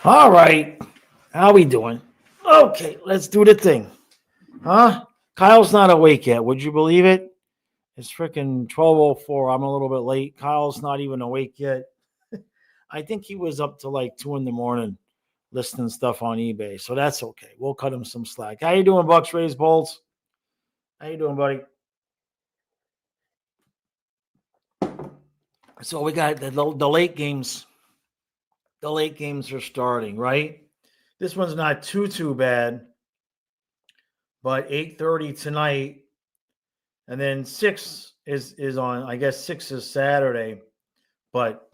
All right. How we doing? Okay, let's do the thing. Huh? Kyle's not awake yet. Would you believe it? It's freaking 12:04. I'm a little bit late. Kyle's not even awake yet. I think he was up to like 2 in the morning listing stuff on eBay. So that's okay. We'll cut him some slack. How you doing, Bucks Rays Bolts? How you doing, buddy? So we got the late games. The late games are starting, right? This one's not too bad, but 8:30 tonight, and then 6 is on. I guess 6 is Saturday, but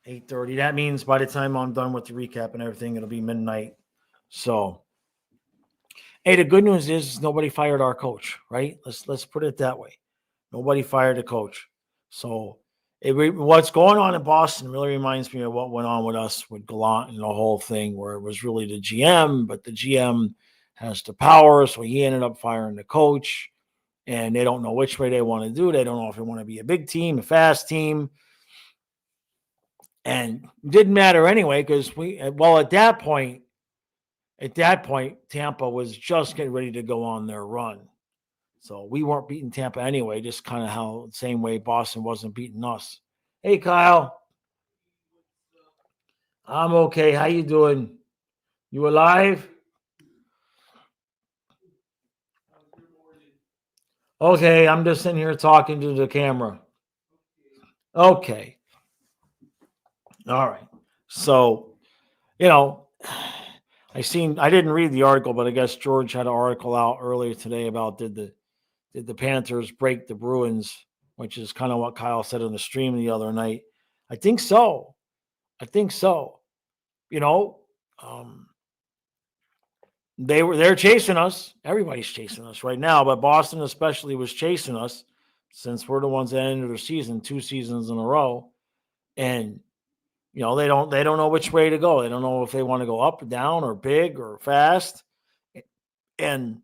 8:30. That means by the time I'm done with the recap and everything, it'll be midnight. So, hey, the good news is nobody fired our coach, right? Let's put it that way. Nobody fired the coach. So, what's going on in Boston really reminds me of what went on with us with Gallant and the whole thing, where it was really the GM, but the GM has the power, so he ended up firing the coach. And they don't know which way they want to do. They don't know if they want to be a big team, a fast team. And it didn't matter anyway, because at that point, Tampa was just getting ready to go on their run. So we weren't beating Tampa anyway, just kind of how same way Boston wasn't beating us. Hey, Kyle. I'm okay. How you doing? You alive? Okay, I'm just sitting here talking to the camera. Okay. All right. So, I didn't read the article, but I guess George had an article out earlier today about did the Panthers break the Bruins, which is kind of what Kyle said on the stream the other night. I think so. You know, um, they're chasing us. Everybody's chasing us right now, but Boston especially was chasing us since we're the ones that ended their season 2 seasons in a row, and they don't know which way to go. They don't know if they want to go up, down, or big or fast, and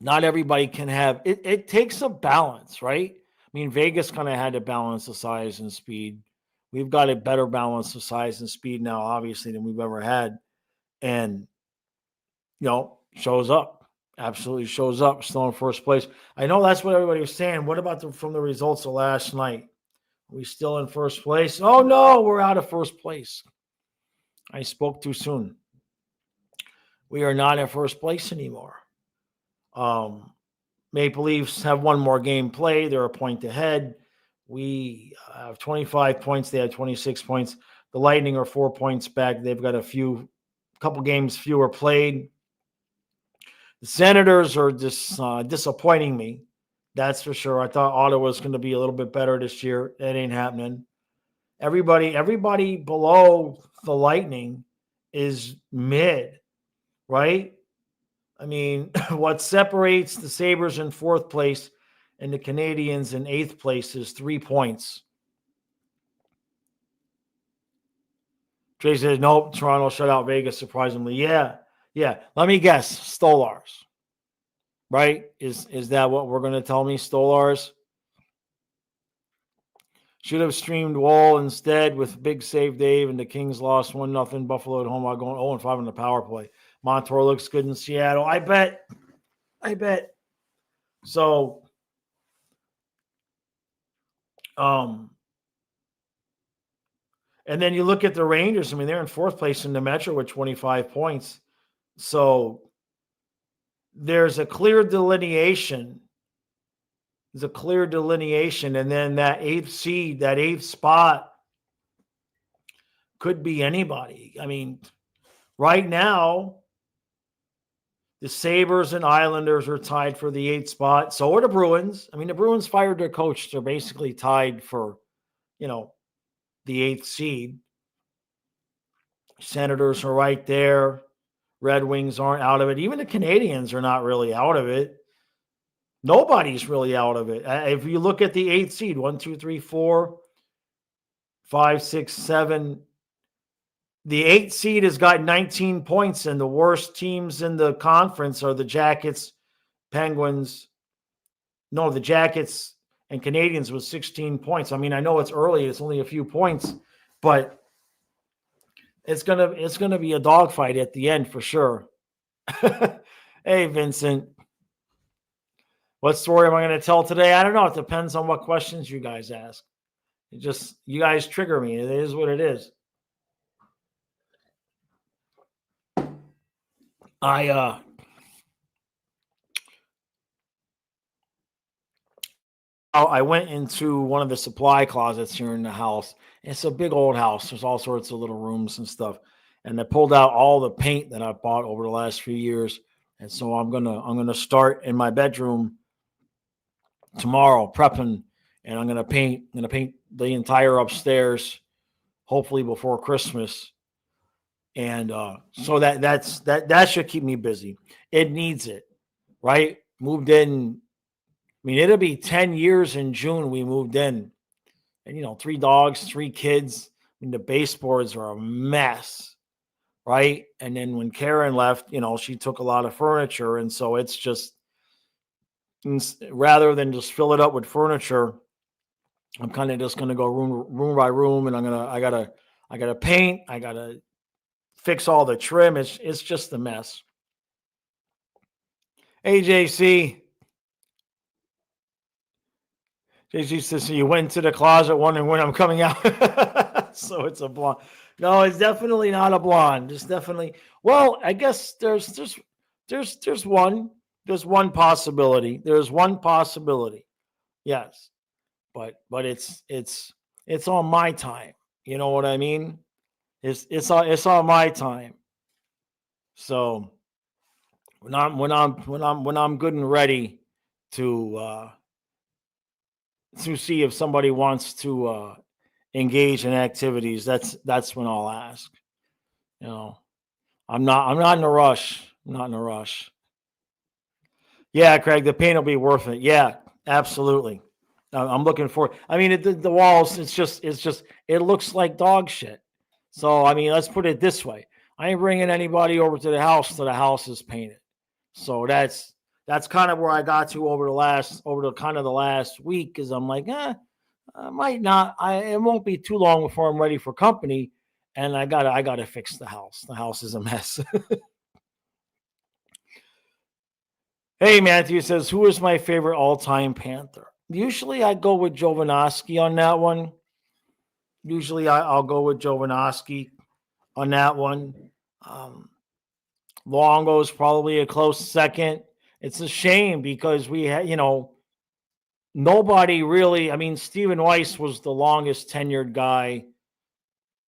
not everybody can have it. It takes a balance, right? I mean, Vegas kind of had to balance the size and speed. We've got a better balance of size and speed now, obviously, than we've ever had, and shows up. Absolutely shows up. Still in first place. I know that's what everybody was saying. What about from the results of last night? Are we still in first place? Oh no, we're out of first place. I spoke too soon. We are not in first place anymore. Maple Leafs have one more game played. They're a point ahead. We have 25 points. They have 26 points. The Lightning are 4 points back. They've got a couple games fewer played. The Senators are just disappointing me. That's for sure. I thought Ottawa was going to be a little bit better this year. That ain't happening. Everybody below the Lightning is mid, right? I mean, what separates the Sabres in fourth place and the Canadiens in eighth place is 3 points. Jay said, nope, Toronto shut out Vegas, surprisingly. Yeah. Let me guess. Stolars. Right? Is that what we're going to tell me? Stolars? Should have streamed Wall instead with big save Dave, and the Kings lost 1-0. Buffalo at home while going 0-5 on the power play. Montour looks good in Seattle. I bet. So, and then you look at the Rangers. I mean, they're in fourth place in the Metro with 25 points. So there's a clear delineation. And then that eighth spot could be anybody. I mean, right now, the Sabres and Islanders are tied for the 8th spot. So are the Bruins. I mean, the Bruins fired their coach. They're basically tied for, the 8th seed. Senators are right there. Red Wings aren't out of it. Even the Canadiens are not really out of it. Nobody's really out of it. If you look at the 8th seed, 1, 2, 3, 4, 5, 6, 7. The 8th seed has got 19 points, and the worst teams in the conference are the Jackets, Penguins. No, the Jackets and Canadiens with 16 points. I mean, I know it's early. It's only a few points, but It's gonna be a dogfight at the end for sure. Hey, Vincent, what story am I going to tell today? I don't know. It depends on what questions you guys ask. You guys trigger me. It is what it is. I went into one of the supply closets here in the house. It's a big old house. There's all sorts of little rooms and stuff. And I pulled out all the paint that I bought over the last few years. And so I'm gonna start in my bedroom tomorrow, prepping, and I'm gonna paint the entire upstairs, hopefully before Christmas. And so that should keep me busy. It needs it, right? Moved in. I mean, it'll be 10 years in June. We moved in, and 3 dogs, 3 kids. I mean, the baseboards are a mess, right? And then when Karen left, she took a lot of furniture, and so it's just rather than just fill it up with furniture, I'm kind of just gonna go room by room, and I gotta paint, I gotta fix all the trim. It's just a mess. AJC. JC says, so you went into the closet wondering when I'm coming out. So it's a blonde. No, it's definitely not a blonde. It's definitely, well, I guess there's one possibility. There's one possibility. Yes. But it's on my time. You know what I mean? It's on my time. So when I'm good and ready to see if somebody wants to engage in activities, that's when I'll ask. I'm not in a rush. I'm not in a rush. Yeah, Craig, the paint will be worth it. Yeah, absolutely. I'm looking for. I mean, the walls. It's just. It looks like dog shit. So I mean, let's put it this way: I ain't bringing anybody over to the house till the house is painted. So that's kind of where I got to over the last week, because I'm like, I might not. It won't be too long before I'm ready for company, and I gotta fix the house. The house is a mess. Hey, Matthew says, who is my favorite all-time Panther? Usually I go with Jovanovski on that one. Usually I'll go with Jovanovski on that one. Longo is probably a close second. It's a shame because we had, nobody really. I mean, Stephen Weiss was the longest tenured guy,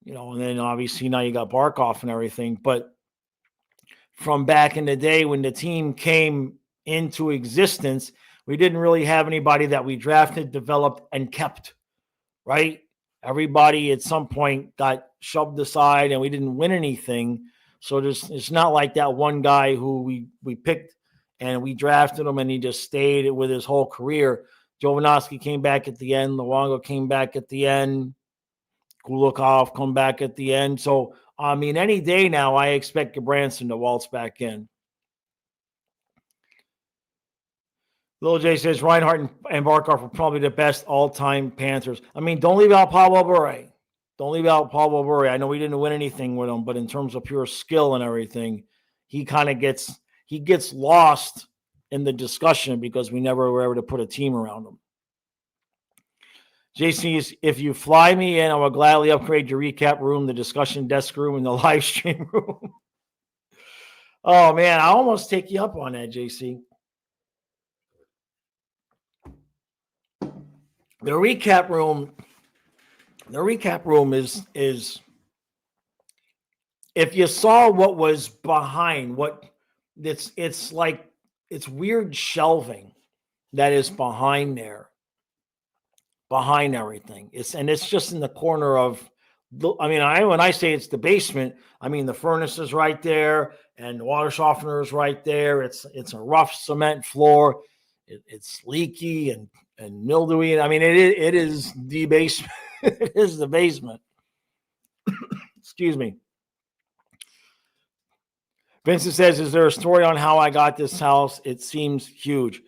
and then obviously now you got Barkov and everything. But from back in the day when the team came into existence, we didn't really have anybody that we drafted, developed, and kept, right? Everybody at some point got shoved aside and we didn't win anything. So it's not like that one guy who we picked and we drafted him and he just stayed with his whole career. Jovanovski came back at the end. Luongo came back at the end. Kulikov come back at the end. So, I mean, any day now, I expect Gabranson to waltz back in. Lil J says Reinhardt and Barkov are probably the best all-time Panthers. I mean, don't leave out Pablo Bure. Don't leave out Pablo Bure. I know we didn't win anything with him, but in terms of pure skill and everything, he kind of gets lost in the discussion because we never were able to put a team around him. JC, if you fly me in, I will gladly upgrade your recap room, the discussion desk room, and the live stream room. Oh, man, I almost take you up on that, JC. The recap room is if you saw what was behind what it's like, it's weird shelving that is behind everything. It's just in the corner of when I say it's the basement, I mean the furnace is right there and the water softener is right there. It's a rough cement floor. It's leaky and mildewy. I mean, it is the basement. It is the basement. Excuse me. Vincent says, is there a story on how I got this house? It seems huge.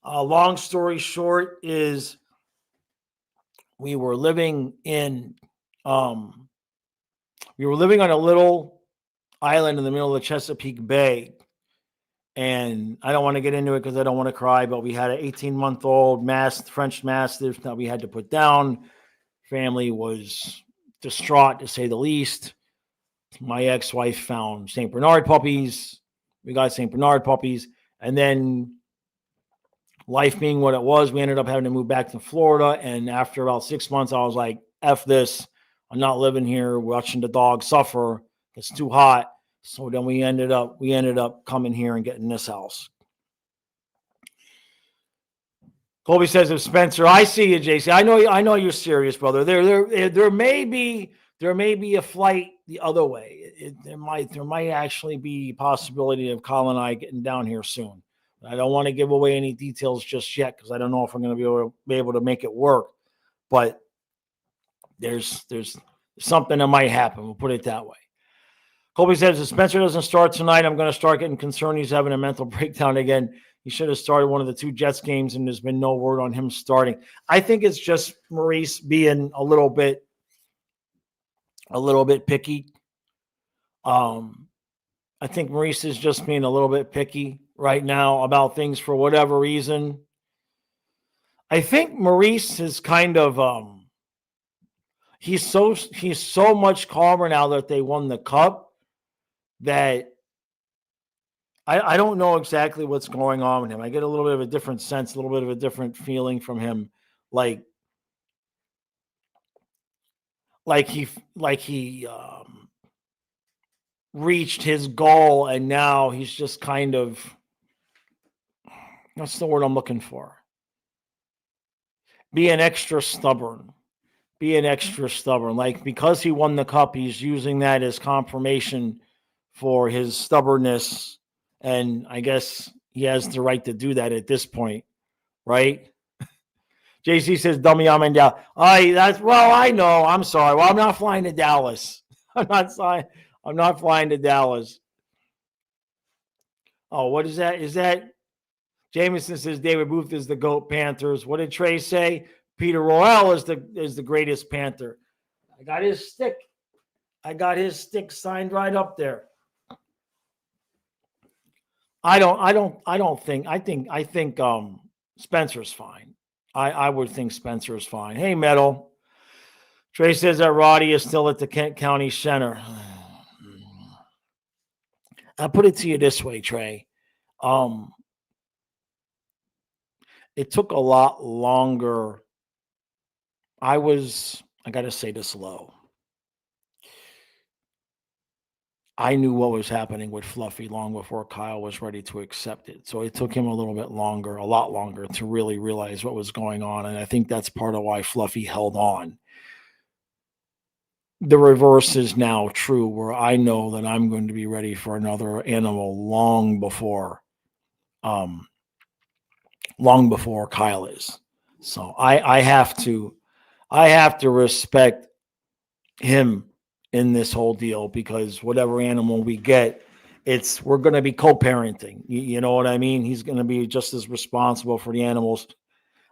Long story short is we were living in we were living on a little island in the middle of the Chesapeake Bay. And I don't want to get into it because I don't want to cry, but we had an 18-month-old French Mastiff that we had to put down. Family was distraught, to say the least. My ex-wife found St. Bernard puppies. We got St. Bernard puppies. And then life being what it was, we ended up having to move back to Florida. And after about 6 months, I was like, F this. I'm not living here watching the dog suffer. It's too hot. So then we ended up coming here and getting this house. Colby says, if Spencer, I see you, JC. I know you're serious, brother. There may be a flight the other way. There might actually be a possibility of Colin and I getting down here soon. I don't want to give away any details just yet because I don't know if I'm going to be able to make it work. But there's something that might happen. We'll put it that way. Colby says, if Spencer doesn't start tonight, I'm going to start getting concerned he's having a mental breakdown again. He should have started one of the 2 Jets games, and there's been no word on him starting. I think it's just Maurice being a little bit picky. I think Maurice is just being a little bit picky right now about things for whatever reason. I think Maurice is kind of he's so much calmer now that they won the cup that I don't know exactly what's going on with him. I get a little bit of a different sense, a little bit of a different feeling from him. Like he reached his goal and now he's just kind of, what's the word I'm looking for? Being extra stubborn. Like, because he won the cup, he's using that as confirmation for his stubbornness. And I guess he has the right to do that at this point, right? JC says, dummy, I'm in Dallas. I know. I'm sorry. Well, I'm not flying to Dallas. I'm not flying to Dallas. Oh, what is that? Is that Jameson says David Booth is the GOAT Panthers. What did Trey say? Peter Royal is the greatest Panther. I got his stick signed right up there. I think Spencer's fine. I would think Spencer's fine. Hey, Metal. Trey says that Roddy is still at the Kent County Center. I'll put it to you this way, Trey. It took a lot longer. I got to say this low. I knew what was happening with Fluffy long before Kyle was ready to accept it. So it took him a lot longer to really realize what was going on. And I think that's part of why Fluffy held on. The reverse is now true, where I know that I'm going to be ready for another animal long before Kyle is. So I have to respect him in this whole deal, because whatever animal we get, we're going to be co-parenting. You know what I mean? He's going to be just as responsible for the animals.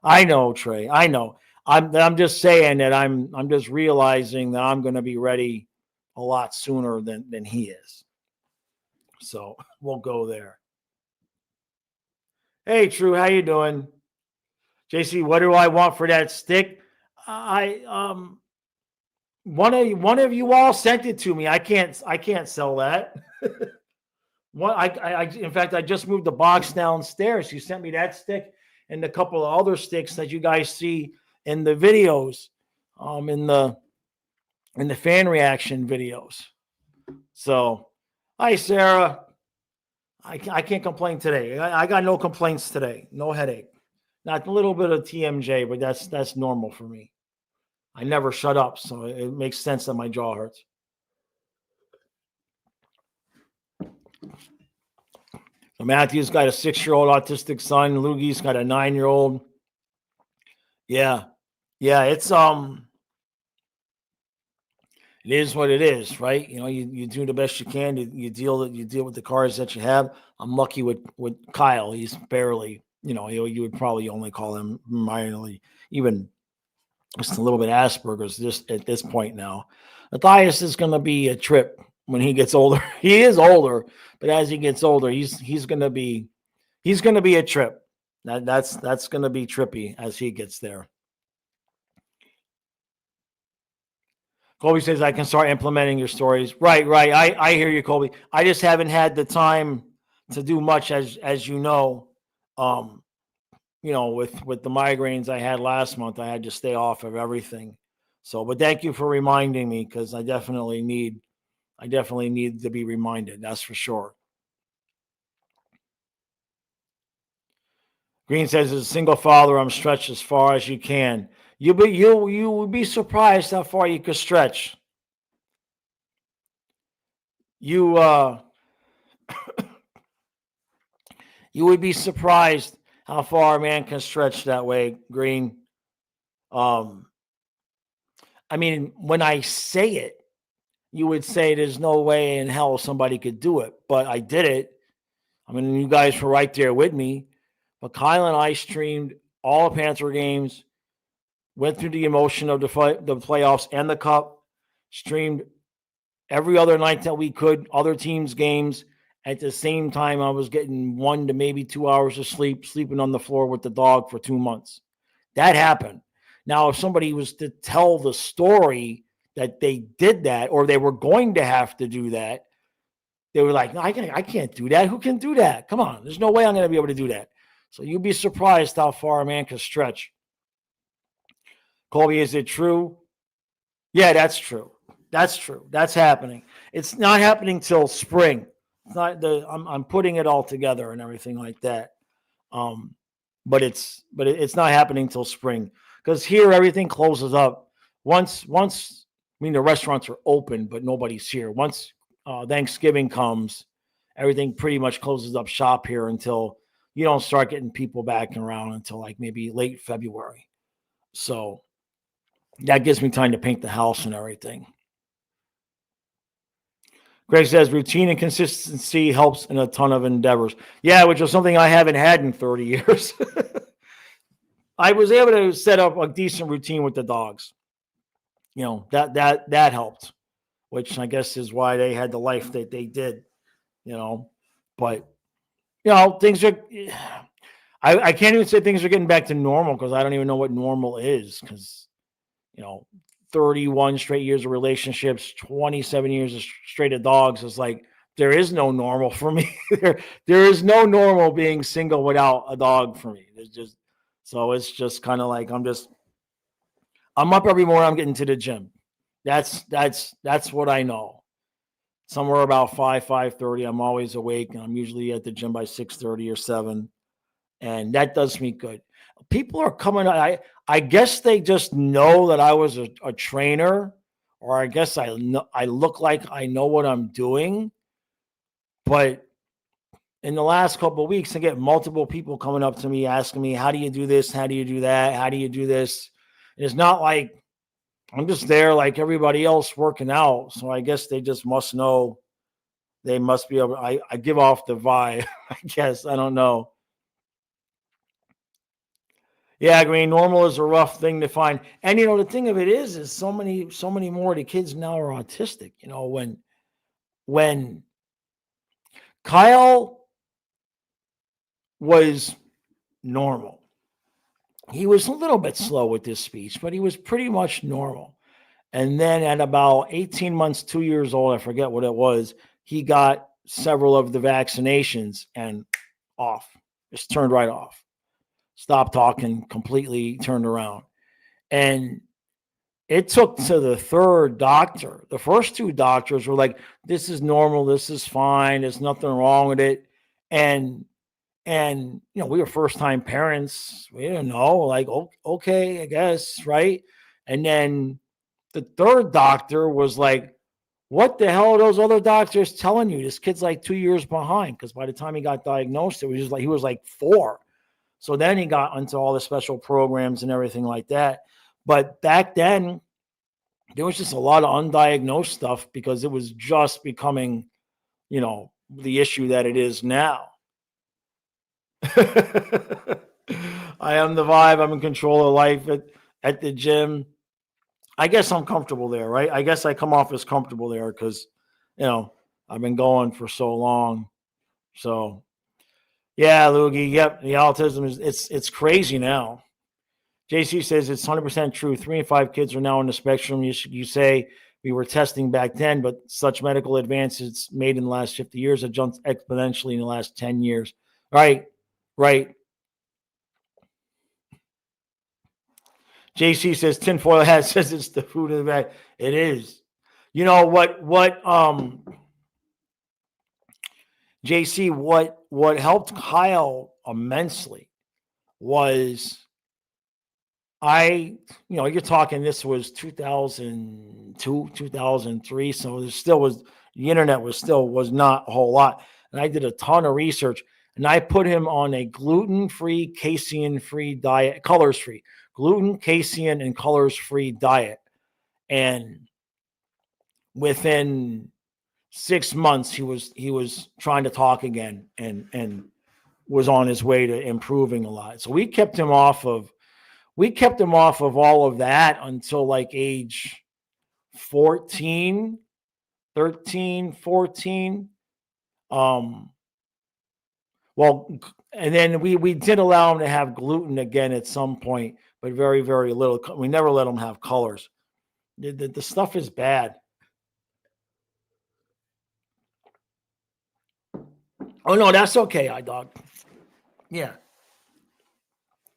I know, Trey. I know. I'm just saying that I'm just realizing that I'm going to be ready a lot sooner than he is. So we'll go there. Hey, True, how you doing? JC, what do I want for that stick? One of you all sent it to me. I can't sell that. In fact, I just moved the box downstairs. You sent me that stick and a couple of other sticks that you guys see in the videos, in the fan reaction videos. So, hi, Sarah. I can't complain today. I got no complaints today. No headache. Not a little bit of TMJ, but that's normal for me. I never shut up, so it makes sense that my jaw hurts. So Matthew's got a 6-year-old autistic son. Loogie's got a 9-year-old. Yeah, it's it is what it is, right? You know, you do the best you can. You deal with the cards that you have. I'm lucky with Kyle. He's barely, you would probably only call him minorly, even just a little bit Asperger's just at this point now. Matthias is going to be a trip when he gets older. He is older, but as he gets older, he's going to be a trip. That's going to be trippy as he gets there. Colby says I can start implementing your stories. Right. I hear you, Colby. I just haven't had the time to do much, as you know. With the migraines I had last month, I had to stay off of everything. So, but thank you for reminding me, because I definitely need to be reminded. That's for sure. Green says, as a single father, I'm stretched as far as you can. You will be surprised how far you could stretch. You you would be surprised how far a man can stretch that way, Green. Um, I mean, when I say it, you would say there's no way in hell somebody could do it, but I did it. I mean, you guys were right there with me. But Kyle and I streamed all the Panther games, went through the emotion of the playoffs and the cup, streamed every other night that we could, other teams' games. At the same time, I was getting 1 to maybe 2 hours of sleep, sleeping on the floor with the dog for 2 months. That happened. Now, if somebody was to tell the story that they did that, or they were going to have to do that, they were like, no, I can't do that. Who can do that? Come on. There's no way I'm going to be able to do that. So you'd be surprised how far a man can stretch. Colby, is it true? Yeah, that's true. That's true. That's happening. It's not happening till spring. It's not I'm putting it all together and everything like that. But it's not happening till spring, because here everything closes up once. I mean, the restaurants are open, but nobody's here. Once Thanksgiving comes, everything pretty much closes up shop here until you don't start getting people back around until like maybe late February. So that gives me time to paint the house and everything. Greg says routine and consistency helps in a ton of endeavors. Yeah, which is something I haven't had in 30 years. I was able to set up a decent routine with the dogs. You know, that helped, which I guess is why they had the life that they did, you know. But, you know, things are, I can't even say things are getting back to normal, because I don't even know what normal is, because, you know, 31 straight years of relationships, 27 years of straight of dogs. Is like, there is no normal for me. there is no normal being single without a dog for me. It's just kind of like, I'm up every morning, I'm getting to the gym. That's what I know. Somewhere about 5:30, I'm always awake, and I'm usually at the gym by 6:30 or 7. And that does me good. People are coming. I guess they just know that I was a trainer, or I guess I look like I know what I'm doing. But in the last couple of weeks, I get multiple people coming up to me asking me, how do you do this? How do you do that? How do you do this? And it's not like I'm just there like everybody else working out. So I guess they just must know. They must be able. I give off the vibe. I guess, I don't know. Yeah, I mean, normal is a rough thing to find. And you know, the thing of it is so many more of the kids now are autistic. You know, when Kyle was normal, he was a little bit slow with his speech, but he was pretty much normal. And then at about 18 months, 2 years old, I forget what it was, he got several of the vaccinations and off. Just turned right off. Stopped talking, completely turned around. And it took to the third doctor. The first two doctors were like, this is normal, this is fine, there's nothing wrong with it. And you know, we were first time parents. We didn't know, like, okay, I guess, right? And then the third doctor was like, what the hell are those other doctors telling you? This kid's like 2 years behind, because by the time he got diagnosed, it was just like he was like 4. So then he got into all the special programs and everything like that. But back then, there was just a lot of undiagnosed stuff, because it was just becoming, you know, the issue that it is now. I am the vibe. I'm in control of life at the gym. I guess I'm comfortable there, right? I guess I come off as comfortable there because, I've been going for so long. So yeah, Loogie. Yep, the autism is it's crazy now. JC says it's 100% true. 3 in 5 kids are now on the spectrum. You say we were testing back then, but such medical advances made in the last 50 years have jumped exponentially in the last 10 years. Right, right. JC says tinfoil hat says it's the food in the bag. It is. You know what JC, what helped Kyle immensely was you're talking, this was 2002, 2003. So there still was, the internet was not a whole lot. And I did a ton of research and I put him on a gluten-free, casein-free diet, colors-free, gluten, casein, and colors-free diet. And within 6 months, he was trying to talk again and was on his way to improving a lot. So we kept him off of all of that until like age 14, 13, 14. Well, and then we did allow him to have gluten again at some point, but very, very little. We never let him have colors. The stuff is bad. Oh no, that's okay, iDog. Yeah.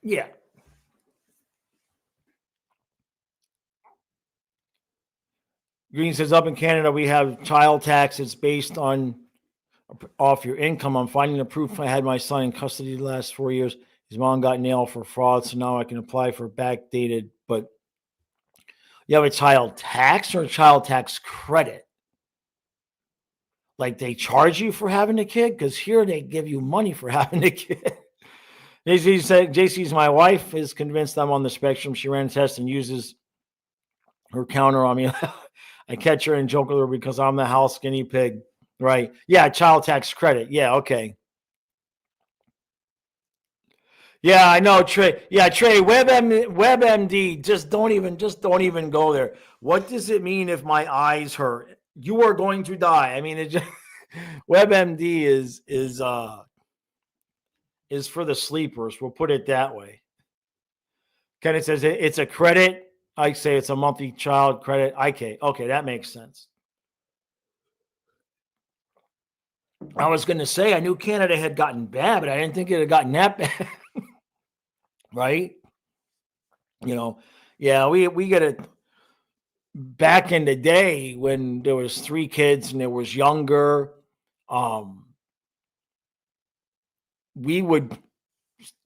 Yeah. Green says up in Canada we have child taxes based on off your income. I'm finding the proof. I had my son in custody the last 4 years. His mom got nailed for fraud, so now I can apply for backdated. But you have a child tax or a child tax credit? Like they charge you for having a kid? Because here they give you money for having a kid. JC said, JC's my wife is convinced I'm on the spectrum. She ran a test and uses her counter on me. I catch her and joke with her because I'm the house guinea pig. Right. Yeah. Child tax credit. Yeah. Okay. Yeah, I know, Trey. Yeah, Trey, WebMD, just don't even go there. What does it mean if my eyes hurt? You are going to die. I mean, it just WebMD is for the sleepers. We'll put it that way. Kenneth says it's a credit. I say it's a monthly child credit. Okay, that makes sense. I was going to say I knew Canada had gotten bad, but I didn't think it had gotten that bad. Right? Yeah, we get it. Back in the day when there was 3 kids and it was younger, we would,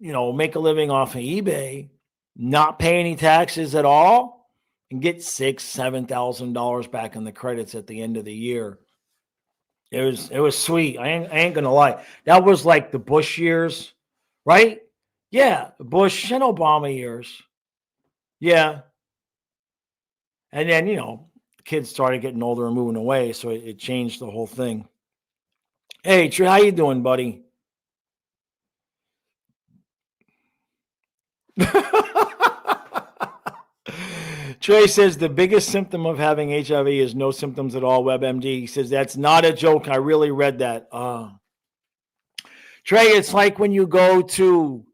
make a living off of eBay, not pay any taxes at all, and get $6,000-$7,000 back in the credits at the end of the year. It was sweet. I ain't gonna lie. That was like the Bush years, right? Yeah, Bush and Obama years. Yeah. And then, kids started getting older and moving away, so it changed the whole thing. Hey, Trey, how you doing, buddy? Trey says the biggest symptom of having HIV is no symptoms at all. WebMD. He says that's not a joke. I really read that. Trey, it's like when you go to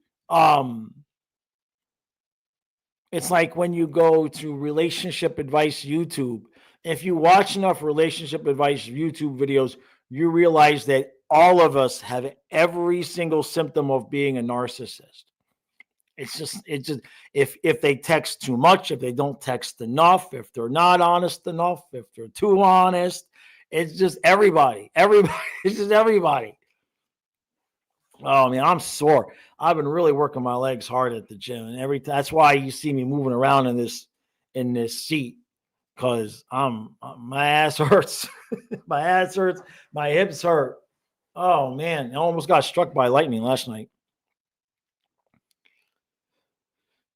relationship advice YouTube. If you watch enough relationship advice YouTube videos, you realize that all of us have every single symptom of being a narcissist. It's just if they text too much, if they don't text enough, if they're not honest enough, if they're too honest, it's just everybody. It's just everybody. Oh man, I'm sore. I've been really working my legs hard at the gym, and that's why you see me moving around in this seat, because my ass hurts. My ass hurts. My hips hurt. Oh man, I almost got struck by lightning last night.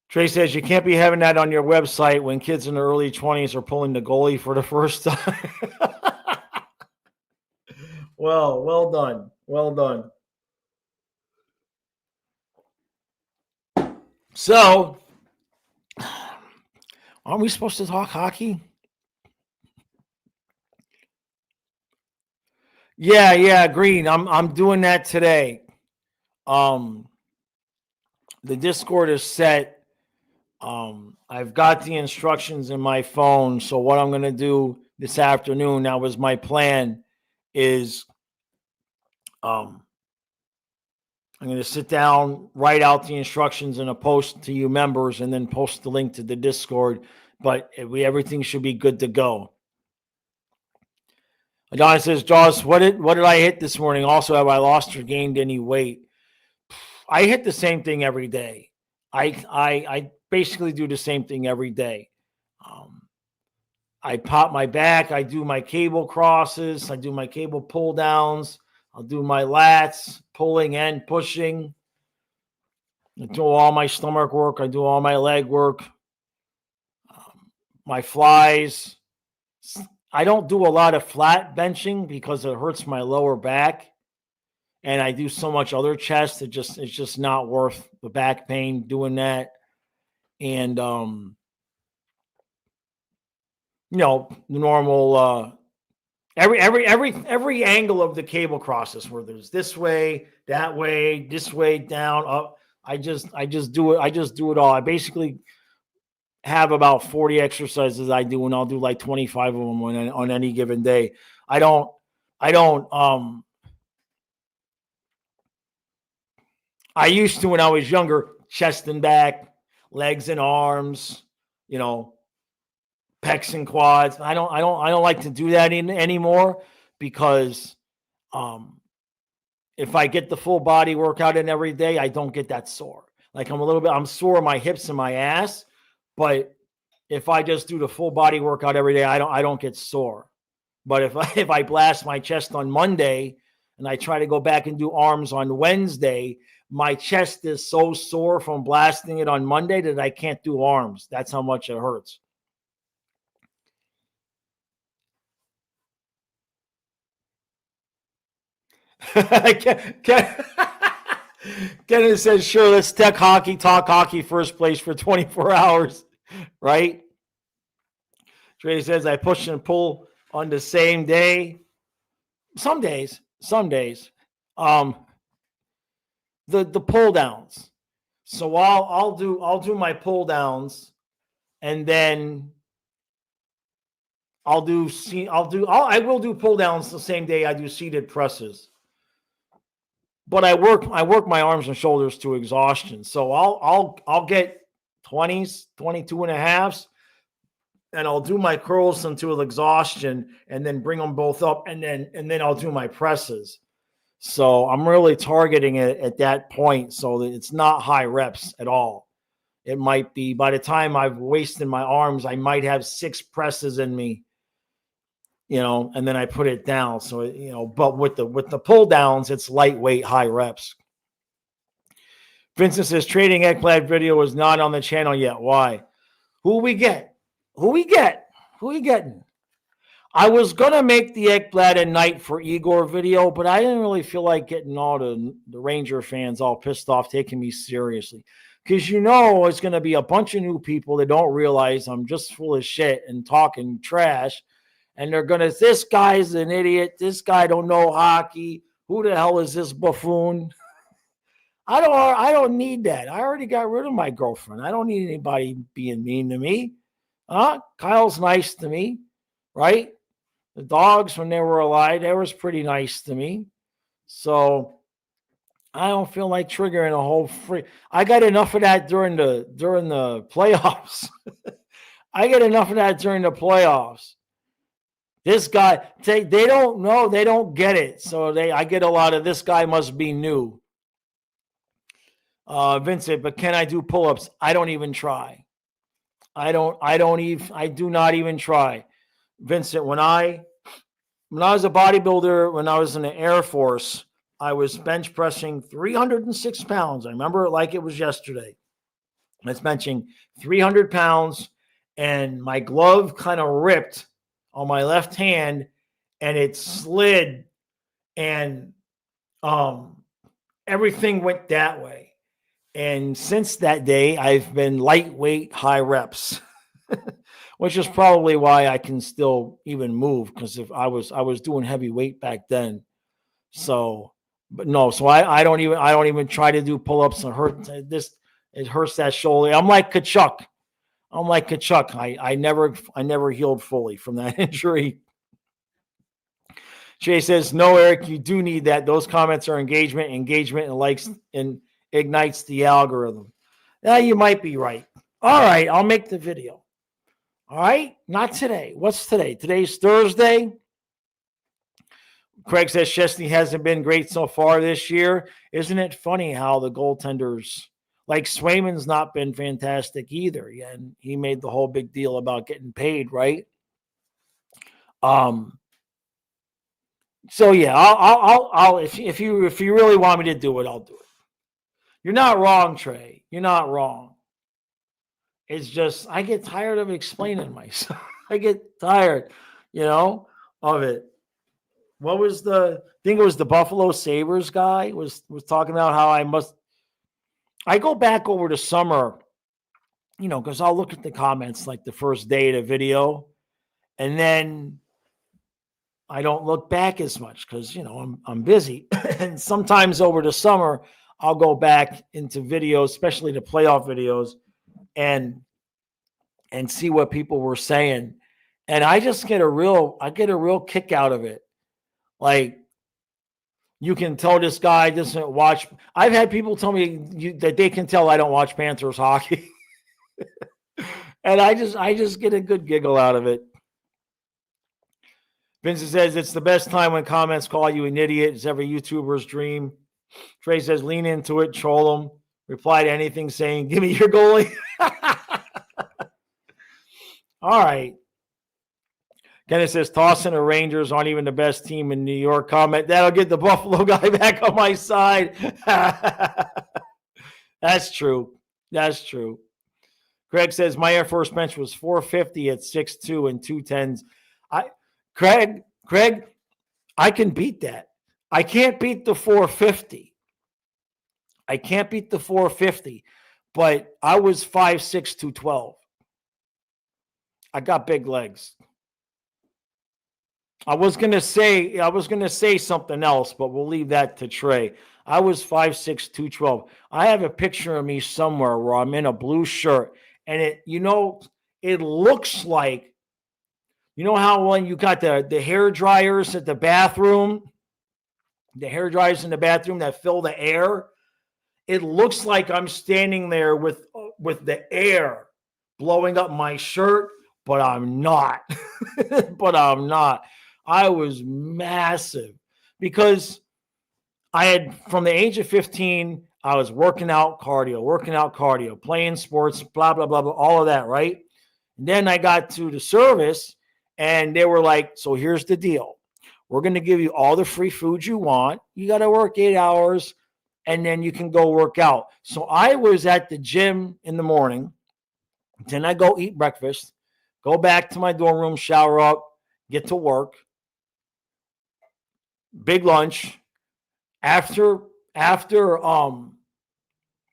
Trey says you can't be having that on your website when kids in their early 20s are pulling the goalie for the first time. Well done. Well done. So, Aren't we supposed to talk hockey? Yeah, Green. I'm doing that today. The Discord is set. I've got the instructions in my phone. So what I'm going to do this afternoon, that was my plan, is I'm going to sit down, write out the instructions in a post to you members, and then post the link to the Discord. But everything should be good to go. Adonis says, Jaws, what did I hit this morning? Also, have I lost or gained any weight? I hit the same thing every day. I basically do the same thing every day. I pop my back. I do my cable crosses. I do my cable pull downs. I'll do my lats, pulling and pushing. I do all my stomach work. I do all my leg work. My flies. I don't do a lot of flat benching because it hurts my lower back. And I do so much other chest. It's just not worth the back pain doing that. And, the normal, every angle of the cable crosses where there's this way, down, up. I just do it. I just do it all. I basically have about 40 exercises I do, and I'll do like 25 of them on any given day. I used to, when I was younger, chest and back, legs and arms, pecs and quads. I don't like to do that anymore because if I get the full body workout in every day, I don't get that sore. Like I'm sore in my hips and my ass, but if I just do the full body workout every day, I don't get sore. But if I blast my chest on Monday and I try to go back and do arms on Wednesday, my chest is so sore from blasting it on Monday that I can't do arms. That's how much it hurts. Kenneth says, sure, let's talk hockey first place for 24 hours, right? Trey says, I push and pull on the same day. Some days. The pull downs. So I'll do my pull downs, and then I will do pull downs the same day I do seated presses. But I work my arms and shoulders to exhaustion. So I'll get 20s, 22 and a halves, and I'll do my curls until exhaustion, and then bring them both up, and then I'll do my presses. So I'm really targeting it at that point so that it's not high reps at all. It might be, by the time I've wasted my arms, I might have 6 presses in me, and then I put it down. So, but with the pull downs, it's lightweight, high reps. Vincent says, trading Ekblad video is not on the channel yet. Why? Who we get? Who we getting? I was going to make the Ekblad and Knight for Igor video, but I didn't really feel like getting all the Ranger fans all pissed off taking me seriously. Because it's going to be a bunch of new people that don't realize I'm just full of shit and talking trash. And they're going to, this guy's an idiot. This guy don't know hockey. Who the hell is this buffoon? I don't need that. I already got rid of my girlfriend. I don't need anybody being mean to me. Kyle's nice to me, right? The dogs, when they were alive, they was pretty nice to me. So I don't feel like triggering a whole free. I got enough of that during the playoffs. I get enough of that during the playoffs. This guy, they don't know, they don't get it. So I get a lot of, this guy must be new. Vincent, but can I do pull-ups? I don't even try. I do not even try. Vincent, when I was a bodybuilder, when I was in the Air Force, I was bench pressing 306 pounds. I remember it like it was yesterday. I was benching 300 pounds, and my glove kind of ripped on my left hand, and it slid, and everything went that way. And since that day, I've been lightweight, high reps. which is probably why I can still even move, because if I was doing heavy weight back then. So, but no, so I don't even try to do pull-ups. It hurts that shoulder. I'm like Kachuk. I never healed fully from that injury. Jay says, no, Eric, you do need that. Those comments are engagement and likes and ignites the algorithm. Now you might be right. All right, I'll make the video. All right, not today. What's today? Today's Thursday. Craig says Chesney hasn't been great so far this year. Isn't it funny how the goaltenders, like Swayman's not been fantastic either. And he made the whole big deal about getting paid, right? So yeah, I'll if you really want me to do it, I'll do it. You're not wrong, Trey. You're not wrong. It's just I get tired of explaining myself. I get tired, of it. What was I think it was the Buffalo Sabres guy was talking about how I go back over the summer, because I'll look at the comments like the first day of the video, and then I don't look back as much because, I'm busy. And sometimes over the summer, I'll go back into videos, especially the playoff videos, and see what people were saying. And I just get a real kick out of it. Like, you can tell this guy doesn't watch. I've had people tell me that they can tell I don't watch Panthers hockey. And I just get a good giggle out of it. Vincent says it's the best time when comments call you an idiot. It's every YouTuber's dream. Trey says lean into it, troll them, reply to anything saying, give me your goalie. All right. Kenneth says Tossin or Rangers aren't even the best team in New York. Comment. That'll get the Buffalo guy back on my side. That's true. That's true. Greg says my Air Force bench was 450 at 6'2" and 210s. Craig, I can beat that. I can't beat the 450. But I was 5'6", 212. I got big legs. I was gonna say something else, but we'll leave that to Trey. I was 5'6", 212. I have a picture of me somewhere where I'm in a blue shirt, and it looks like, how when you got the hair dryers at the bathroom, the hair dryers in the bathroom that fill the air, it looks like I'm standing there with the air blowing up my shirt, but I'm not. I was massive because I had, from the age of 15, I was working out cardio, playing sports, blah, blah, blah, blah, all of that, right? And then I got to the service, and they were like, so here's the deal. We're going to give you all the free food you want. You got to work 8 hours, and then you can go work out. So I was at the gym in the morning. Then I go eat breakfast, go back to my dorm room, shower up, get to work. Big lunch. After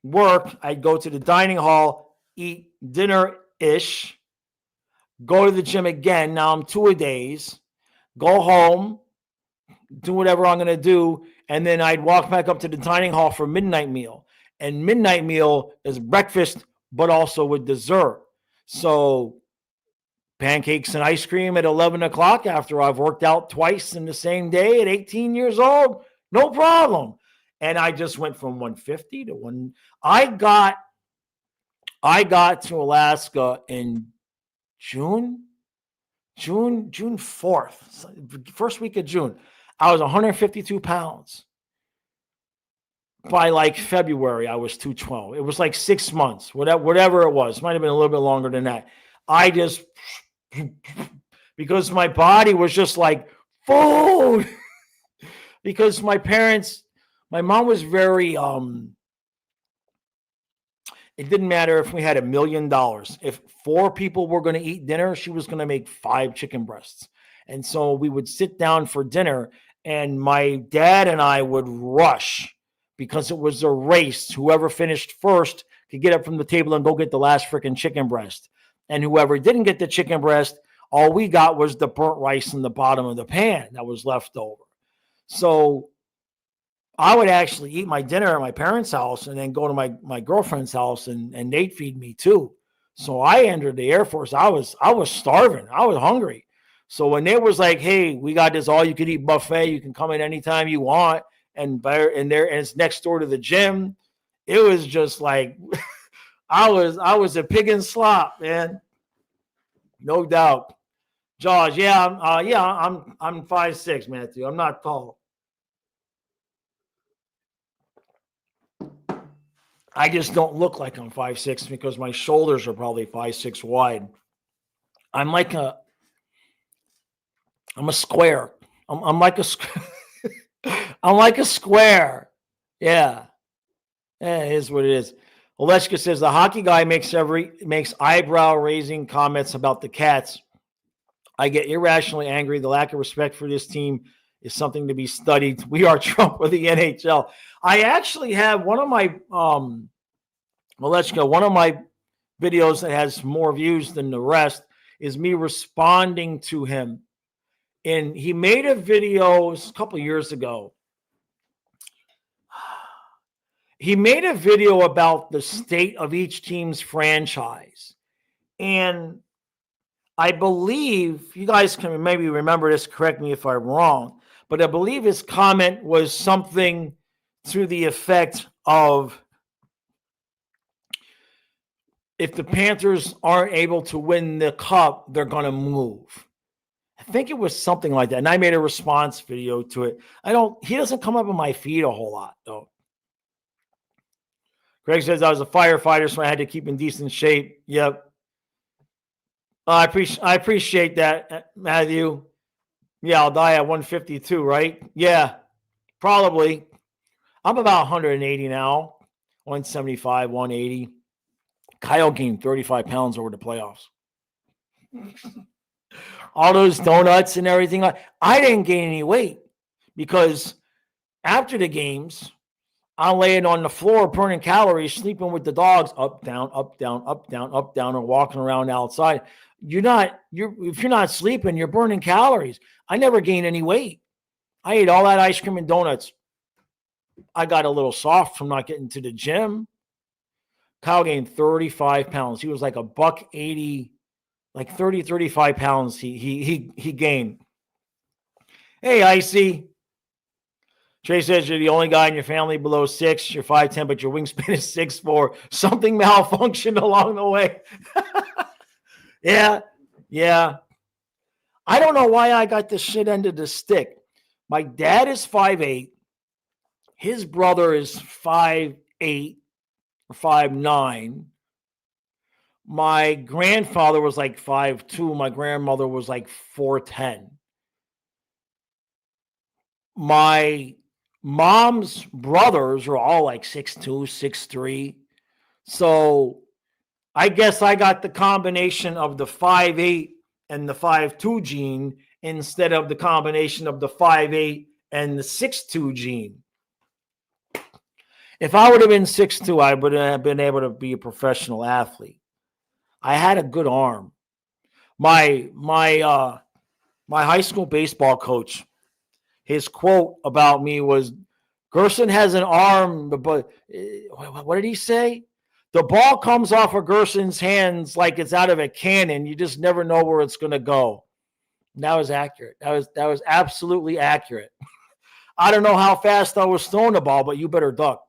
work, I'd go to the dining hall, eat dinner-ish, go to the gym again. Now I'm 2-a-days, go home, do whatever I'm going to do, and then I'd walk back up to the dining hall for midnight meal. And midnight meal is breakfast, but also with dessert. So pancakes and ice cream at 11 o'clock after I've worked out twice in the same day at 18 years old, no problem. And I just went from 150 to one. I got to Alaska in June 4th, first week of June. I was 152 pounds. By like February, I was 212. It was like 6 months, whatever it was. Might have been a little bit longer than that. I just, because my body was just like, food. Because my mom was very, it didn't matter if we had $1 million. If 4 people were going to eat dinner, she was going to make 5 chicken breasts. And so we would sit down for dinner, and my dad and I would rush because it was a race. Whoever finished first could get up from the table and go get the last freaking chicken breast. And whoever didn't get the chicken breast, all we got was the burnt rice in the bottom of the pan that was left over. So I would actually eat my dinner at my parents' house and then go to my girlfriend's house and they'd feed me too. So I entered the Air Force. I was starving. I was hungry. So when they was like, hey, we got this all you can eat buffet, you can come in anytime you want, and it's next door to the gym, it was just like I was a pig in slop, man. No doubt. Jaws, I'm 5'6", Matthew. I'm not tall. I just don't look like I'm 5'6" because my shoulders are probably 5'6" wide. I'm a square. I'm like a I'm like a square. Yeah. It is what it is. Oleshka says the hockey guy makes eyebrow raising comments about the Cats. I get irrationally angry. The lack of respect for this team is something to be studied. We are Trump with the NHL. I actually have one of my Oleshka, one of my videos that has more views than the rest is me responding to him. And he made a video a couple of years ago. He made a video about the state of each team's franchise. And I believe, you guys can maybe remember this, correct me if I'm wrong, but I believe his comment was something to the effect of, if the Panthers aren't able to win the cup, they're going to move. I think it was something like that. And I made a response video to it. He doesn't come up on my feed a whole lot, though. Greg says I was a firefighter, so I had to keep in decent shape. Yep. I appreciate that, Matthew. Yeah, I'll die at 152, right? Yeah, probably. I'm about 180 now, 175, 180. Kyle gained 35 pounds over the playoffs. All those donuts and everything. I didn't gain any weight because after the games, I'm laying on the floor, burning calories, sleeping with the dogs, up, down, up, down, up, down, up, down, or walking around outside. If you're not sleeping, you're burning calories. I never gained any weight. I ate all that ice cream and donuts. I got a little soft from not getting to the gym. Kyle gained 35 pounds. He was like $180, like 30, 35 pounds he gained. Hey, Icy. Trey says you're the only guy in your family below 6. You're 5'10", but your wingspan is 6'4". Something malfunctioned along the way. Yeah. I don't know why I got this shit end of the stick. My dad is 5'8". His brother is 5'8" or 5'9". My grandfather was like 5'2". My grandmother was like 4'10". My mom's brothers are all like 6'2", 6'3". So I guess I got the combination of the 5'8" and the 5'2" gene instead of the combination of the 5'8" and the 6'2" gene. If I would have been 6'2", I would have been able to be a professional athlete. I had a good arm. My high school baseball coach, his quote about me was, Gerson has an arm, but what did he say? The ball comes off of Gerson's hands like it's out of a cannon. You just never know where it's going to go. And that was accurate. That was absolutely accurate. I don't know how fast I was throwing the ball, but you better duck.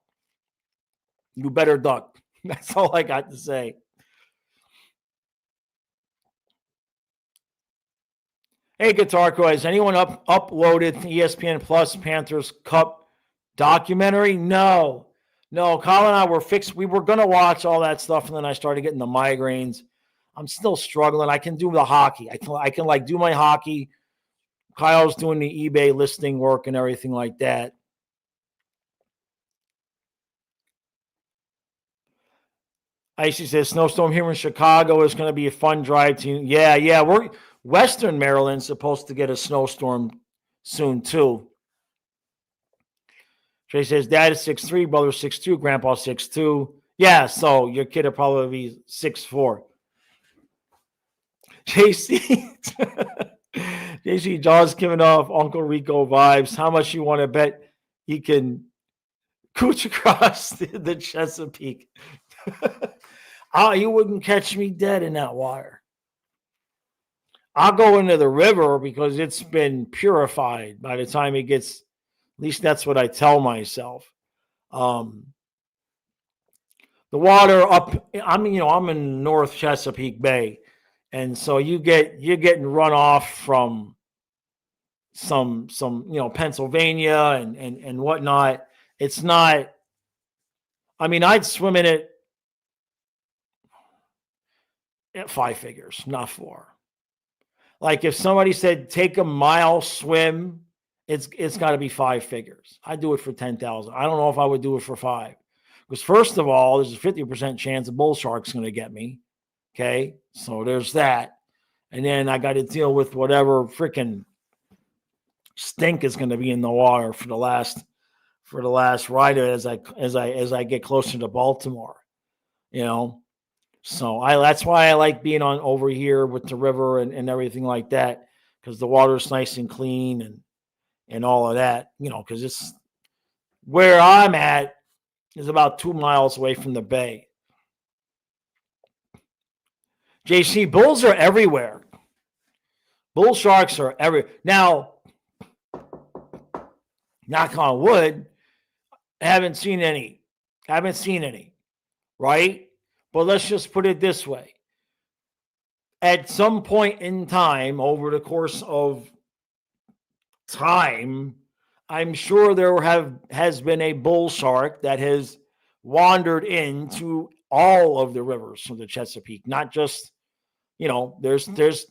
You better duck. That's all I got to say. Hey, Guitar Crow, has anyone uploaded ESPN Plus Panthers Cup documentary? No. Colin and I were fixed. We were going to watch all that stuff, and then I started getting the migraines. I'm still struggling. I can do the hockey. I can like do my hockey. Kyle's doing the eBay listing work and everything like that. Icy says, snowstorm here in Chicago is going to be a fun drive to. Yeah. Western Maryland's supposed to get a snowstorm soon, too. Trey says, dad is 6'3", brother 6'2", grandpa 6'2". Yeah, so your kid will probably be 6'4". JC. JC Jaws giving off Uncle Rico vibes. How much you want to bet he can cooch across the Chesapeake? Oh, you wouldn't catch me dead in that water. I'll go into the river because it's been purified by the time it gets, at least that's what I tell myself. The water up, I'm in North Chesapeake Bay. And so you're getting runoff from some Pennsylvania and whatnot. It's not, I mean, I'd swim in it at 5 figures, not 4. Like if somebody said take a mile swim, it's got to be 5 figures. I'd do it for 10,000. I don't know if I would do it for 5. Because first of all, there's a 50% chance a bull shark's going to get me. Okay, so there's that. And then I got to deal with whatever freaking stink is going to be in the water for the last ride as I get closer to Baltimore. So that's why I like being on over here with the river and everything like that, because the water's nice and clean and all of that. Because it's where I'm at is about 2 miles away from the bay. JC, bulls are everywhere. Bull sharks are everywhere. Now, knock on wood, I haven't seen any, right? But let's just put it this way. At some point in time, over the course of time, I'm sure there has been a bull shark that has wandered into all of the rivers of the Chesapeake, not just, there's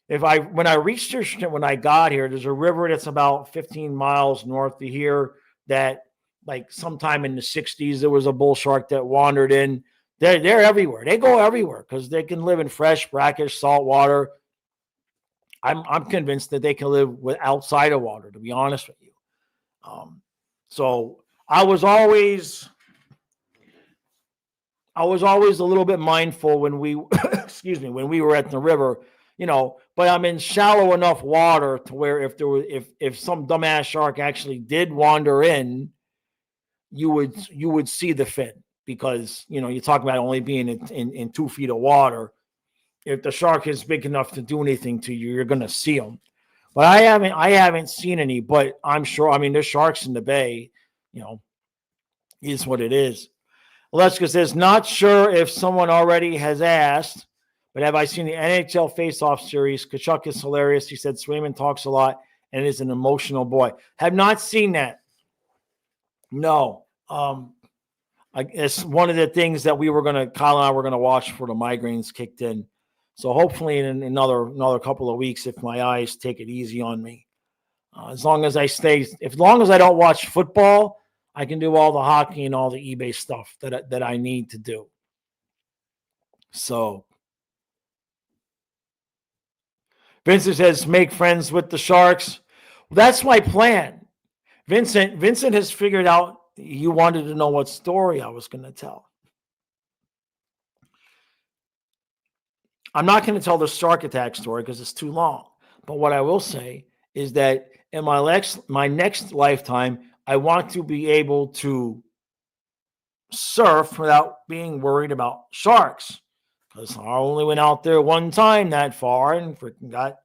when I got here, there's a river that's about 15 miles north of here that, like, sometime in the 60s, there was a bull shark that wandered in. They're everywhere. They go everywhere because they can live in fresh, brackish, salt water. I'm convinced that they can live outside of water, to be honest with you. So I was always a little bit mindful when we, when we were at the river, but I'm in shallow enough water to where if some dumbass shark actually did wander in, you would see the fin, because, you're talking about only being in 2 feet of water. If the shark is big enough to do anything to you, you're going to see them. But I haven't seen any, but I'm sure, there's sharks in the bay, is what it is. Aleska says, not sure if someone already has asked, but have I seen the NHL Face-Off series? Kachuk is hilarious. He said Swayman talks a lot and is an emotional boy. Have not seen that. No. It's one of the things that Kyle and I were going to watch before the migraines kicked in. So hopefully in another couple of weeks, if my eyes take it easy on me, as long as I don't watch football, I can do all the hockey and all the eBay stuff that I need to do. So Vincent says, make friends with the sharks. Well, that's my plan. Vincent has figured out, you wanted to know what story I was going to tell. I'm not going to tell the shark attack story because it's too long. But what I will say is that in my next lifetime, I want to be able to surf without being worried about sharks. Because I only went out there one time that far and freaking got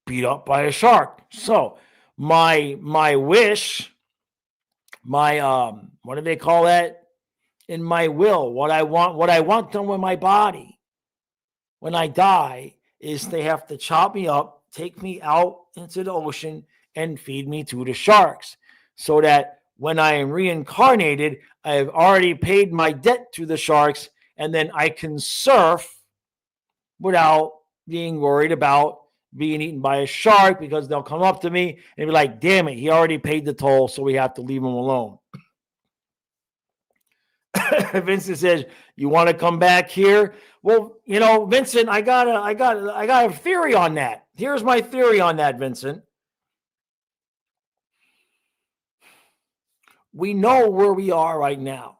beat up by a shark. So my wish, what do they call that? In my will, what I want done with my body when I die is they have to chop me up, take me out into the ocean, and feed me to the sharks, so that when I am reincarnated, I have already paid my debt to the sharks, and then I can surf without being worried about being eaten by a shark, because they'll come up to me and be like, damn it, he already paid the toll, so we have to leave him alone. Vincent says, you want to come back here? Well, Vincent, I got a theory on that. Here's my theory on that, Vincent. We know where we are right now,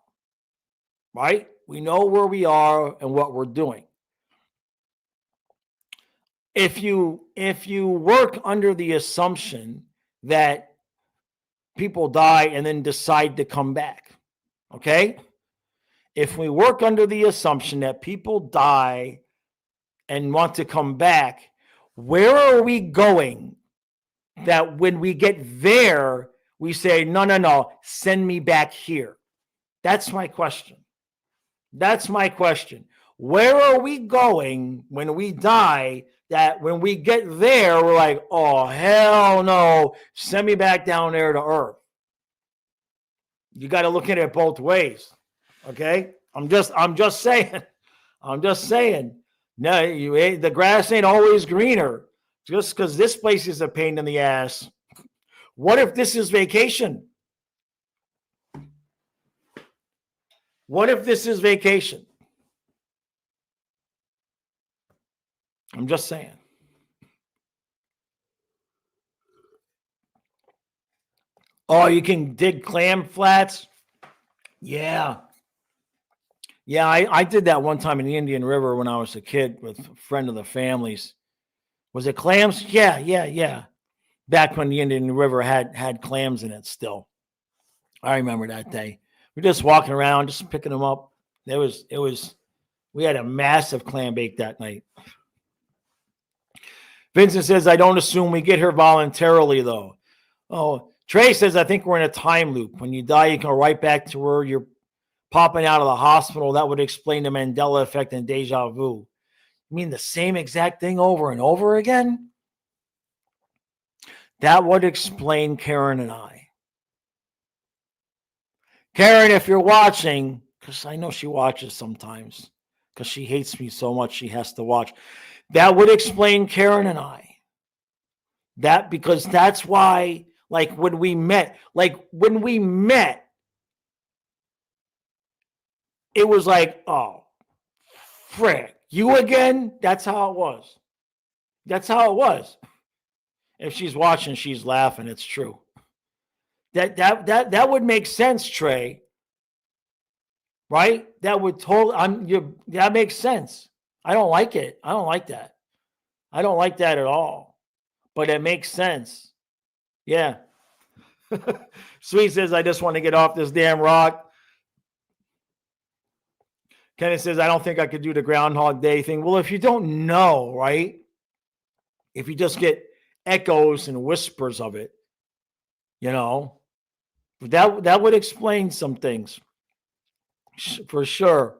right? We know where we are and what we're doing. if you work under the assumption that people die and then decide to come back, okay? If we work under the assumption that people die and want to come back, where are we going that when we get there, we say, no, send me back here? That's my question. That's my question. Where are we going when we die that when we get there, we're like, oh, hell no, send me back down there to earth? You got to look at it both ways. Okay? I'm just saying. I'm just saying. No, the grass ain't always greener. Just because this place is a pain in the ass. What if this is vacation? What if this is vacation? I'm just saying. Oh, you can dig clam flats? Yeah. Yeah, I did that one time in the Indian River when I was a kid with a friend of the family's. Was it clams? Yeah. Back when the Indian River had clams in it still. I remember that day. We're just walking around, just picking them up. We had a massive clam bake that night. Vincent says, I don't assume we get her voluntarily, though. Oh, Trey says, I think we're in a time loop. When you die, you go right back to where you're popping out of the hospital. That would explain the Mandela effect and deja vu. You mean the same exact thing over and over again? That would explain Karen and I. Karen, if you're watching, because I know she watches sometimes, because she hates me so much she has to watch. That would explain Karen and I. Because that's why, like when we met, it was like, oh, frick, you again? That's how it was. That's how it was. If she's watching, she's laughing. It's true. That would make sense, Trey. Right? That would that makes sense. I don't like it. I don't like that. I don't like that at all. But it makes sense. Yeah. Sweet says, I just want to get off this damn rock. Kenneth says, I don't think I could do the Groundhog Day thing. Well, if you don't know, right? If you just get echoes and whispers of it, that would explain some things. For sure.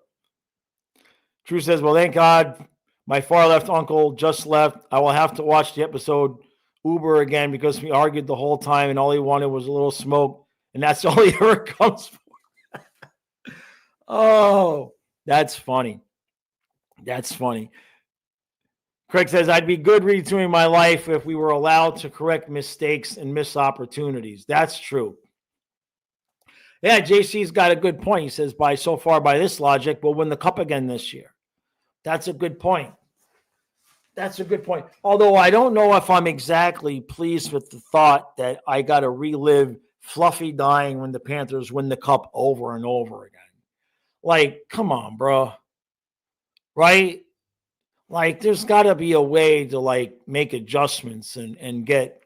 Drew says, well, thank God my far left uncle just left. I will have to watch the episode Uber again because we argued the whole time and all he wanted was a little smoke. And that's all he ever comes for. Oh, that's funny. That's funny. Craig says, I'd be good redoing my life if we were allowed to correct mistakes and miss opportunities. That's true. Yeah, JC's got a good point. He says, by this logic, we'll win the cup again this year. That's a good point. That's a good point. Although I don't know if I'm exactly pleased with the thought that I got to relive Fluffy dying when the Panthers win the cup over and over again. Like, come on, bro. Right? Like, there's got to be a way to, like, make adjustments and get,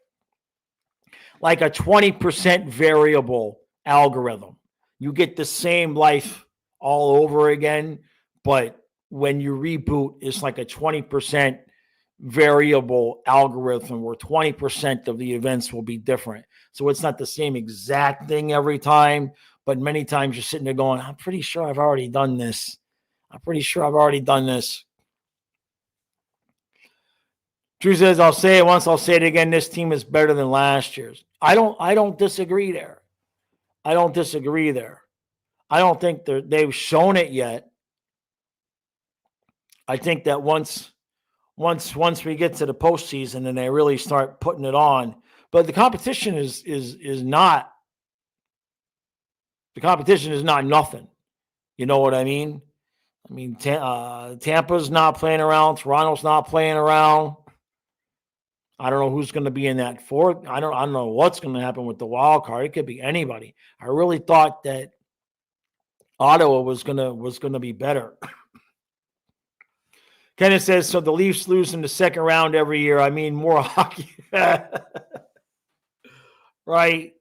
like, a 20% variable algorithm. You get the same life all over again, but when you reboot, it's like a 20% variable algorithm where 20% of the events will be different. So it's not the same exact thing every time, but many times you're sitting there going, I'm pretty sure I've already done this. Drew says, I'll say it once, I'll say it again. This team is better than last year's. I don't disagree there. I don't think they've shown it yet. I think that once we get to the postseason and they really start putting it on, but the competition is not nothing. You know what I mean? I mean, Tampa's not playing around. Toronto's not playing around. I don't know who's going to be in that fourth. I don't know what's going to happen with the wild card. It could be anybody. I really thought that Ottawa was going to be better. Kenneth says, so the Leafs lose in the second round every year. I mean, more hockey. Right?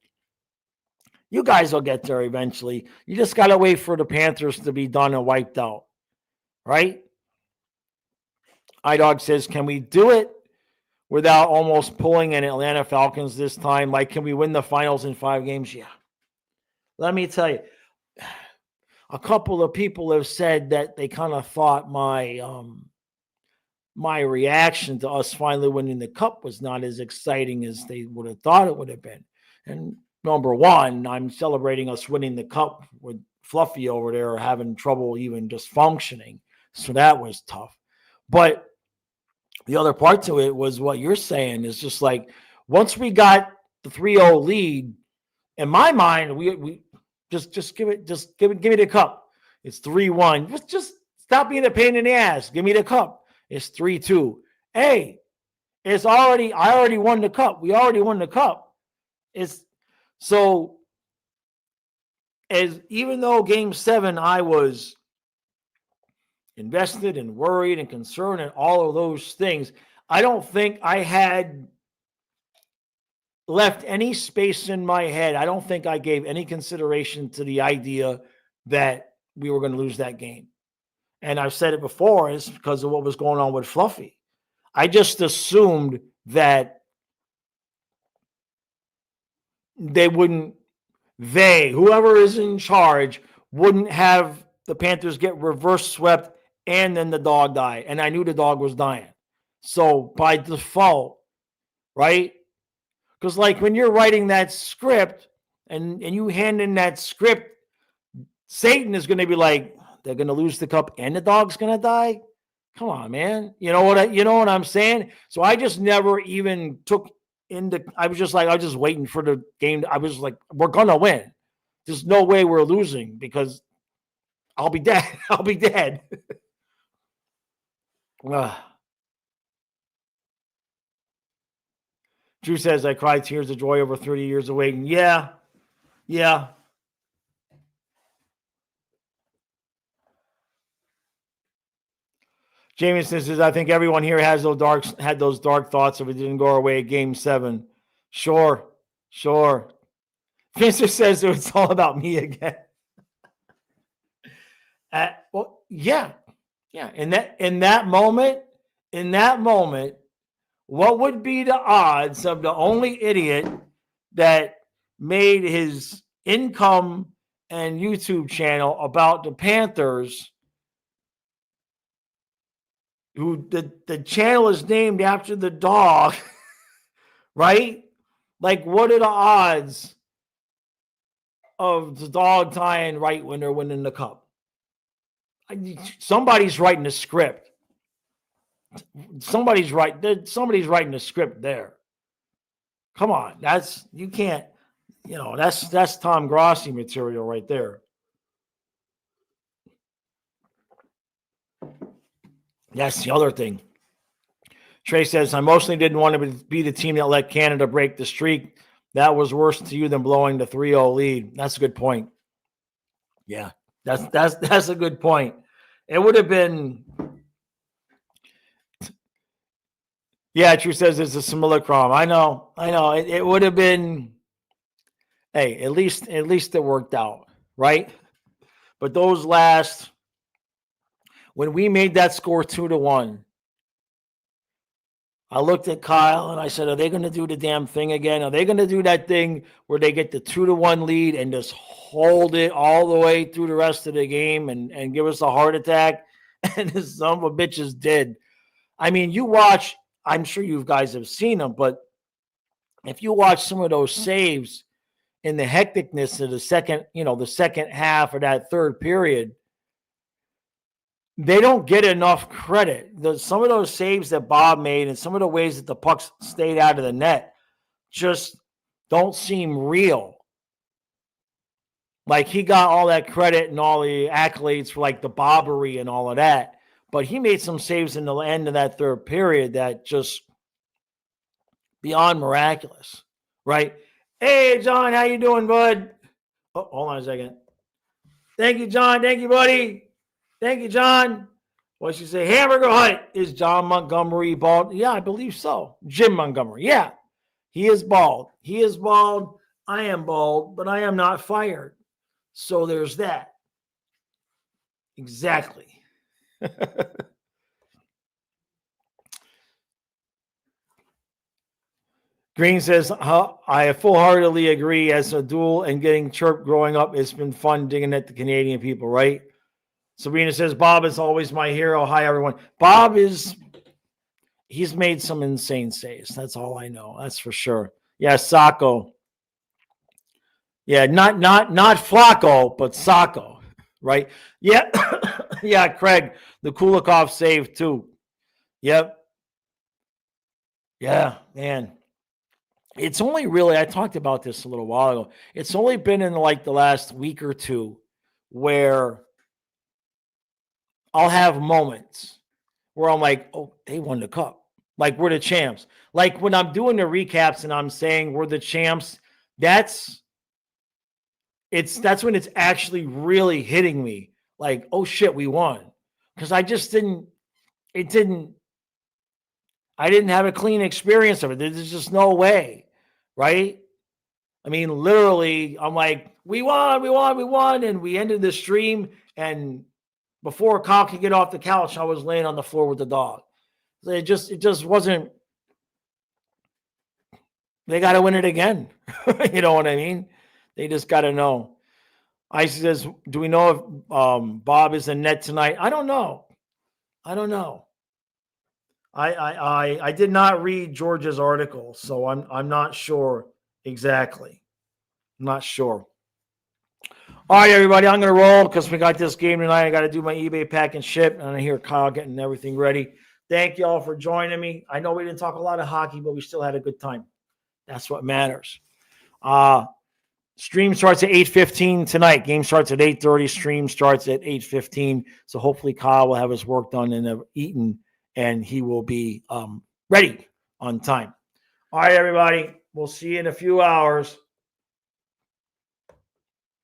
You guys will get there eventually. You just got to wait for the Panthers to be done and wiped out. Right? iDog says, can we do it without almost pulling an Atlanta Falcons this time? Like, can we win the finals in 5 games? Yeah. Let me tell you, a couple of people have said that they kind of thought my reaction to us finally winning the cup was not as exciting as they would have thought it would have been. And number one, I'm celebrating us winning the cup with Fluffy over there having trouble even just functioning. So that was tough. But the other part to it was what you're saying is just like, once we got the 3-0 lead, in my mind, we just give me the cup. It's 3-1. Just stop being a pain in the ass. Give me the cup. It's 3-2. Hey, I already won the cup. We already won the cup. So even though game 7, I was invested and worried and concerned and all of those things, I don't think I had left any space in my head. I don't think I gave any consideration to the idea that we were going to lose that game. And I've said it before, it's because of what was going on with Fluffy. I just assumed that whoever is in charge wouldn't have the Panthers get reverse swept and then the dog die. And I knew the dog was dying. So by default, right? Because like when you're writing that script and you hand in that script, Satan is going to be like, they're going to lose the cup and the dog's going to die. Come on, man. You know what I'm saying? So I just never even I was just waiting for the game. I was like, we're going to win. There's no way we're losing because I'll be dead. I'll be dead. Drew says, I cried tears of joy over 30 years of waiting. Yeah. Jameson says, I think everyone here had those dark thoughts if it didn't go our way at game 7. Sure. Vince says it's all about me again. Well, yeah. In that moment, what would be the odds of the only idiot that made his income and YouTube channel about the Panthers, who the channel is named after the dog, right? Like, what are the odds of the dog dying right when they're winning the cup? Somebody's writing a script. Somebody's writing a script there. Come on, that's Tom Grossi material right there. That's the other thing. Trey says, I mostly didn't want to be the team that let Canada break the streak. That was worse to you than blowing the 3-0 lead. That's a good point. Yeah, that's a good point. It would have been. Yeah, True says it's a simulacrum. I know. It would have been. Hey, at least it worked out, right? But those when we made that score 2-1, I looked at Kyle and I said, are they going to do the damn thing again? Are they going to do that thing where they get the 2-1 lead and just hold it all the way through the rest of the game and give us a heart attack? And this son of a bitches did. I mean, you watch, I'm sure you guys have seen them, but if you watch some of those saves in the hecticness of the second half of that third period, they don't get enough credit. Some of those saves that Bob made and some of the ways that the pucks stayed out of the net just don't seem real. Like, he got all that credit and all the accolades for like the bobbery and all of that, but he made some saves in the end of that third period that just beyond miraculous, right? Hey, John, how you doing, bud? Oh, hold on a second. Thank you, John. Thank you, buddy. Thank you, John. What'd she say? Hamburger Hut. Is John Montgomery bald? Yeah, I believe so. Jim Montgomery. Yeah, he is bald. He is bald. I am bald, but I am not fired. So there's that. Exactly. Green says, I full-heartedly agree. As a duel and getting chirped growing up, it's been fun digging at the Canadian people, right? Sabrina says, Bob is always my hero. Hi, everyone. Bob he's made some insane saves. That's all I know. That's for sure. Yeah, Sacco. Yeah, not Flacco, but Sacco, right? Yeah. Yeah, Craig, the Kulikov save too. Yep. Yeah, man. It's only really, I talked about this a little while ago. It's only been in like the last week or two where I'll have moments where I'm like, oh, they won the cup. Like we're the champs. Like when I'm doing the recaps and I'm saying we're the champs, that's when it's actually really hitting me. Like, oh shit, we won. Because I didn't have a clean experience of it. There's just no way, right? I mean, literally, I'm like, we won. And we ended the stream. And before Kyle could get off the couch, I was laying on the floor with the dog. It just wasn't. They got to win it again. You know what I mean? They just got to know. Icy says, do we know if Bob is in net tonight? I don't know. I did not read George's article, so I'm not sure exactly. I'm not sure. All right, everybody, I'm going to roll because we got this game tonight. I got to do my eBay pack and ship, and I hear Kyle getting everything ready. Thank you all for joining me. I know we didn't talk a lot of hockey, but we still had a good time. That's what matters. Stream starts at 8:15 tonight. Game starts at 8:30. Stream starts at 8:15. So hopefully Kyle will have his work done and have eaten, and he will be ready on time. All right, everybody. We'll see you in a few hours.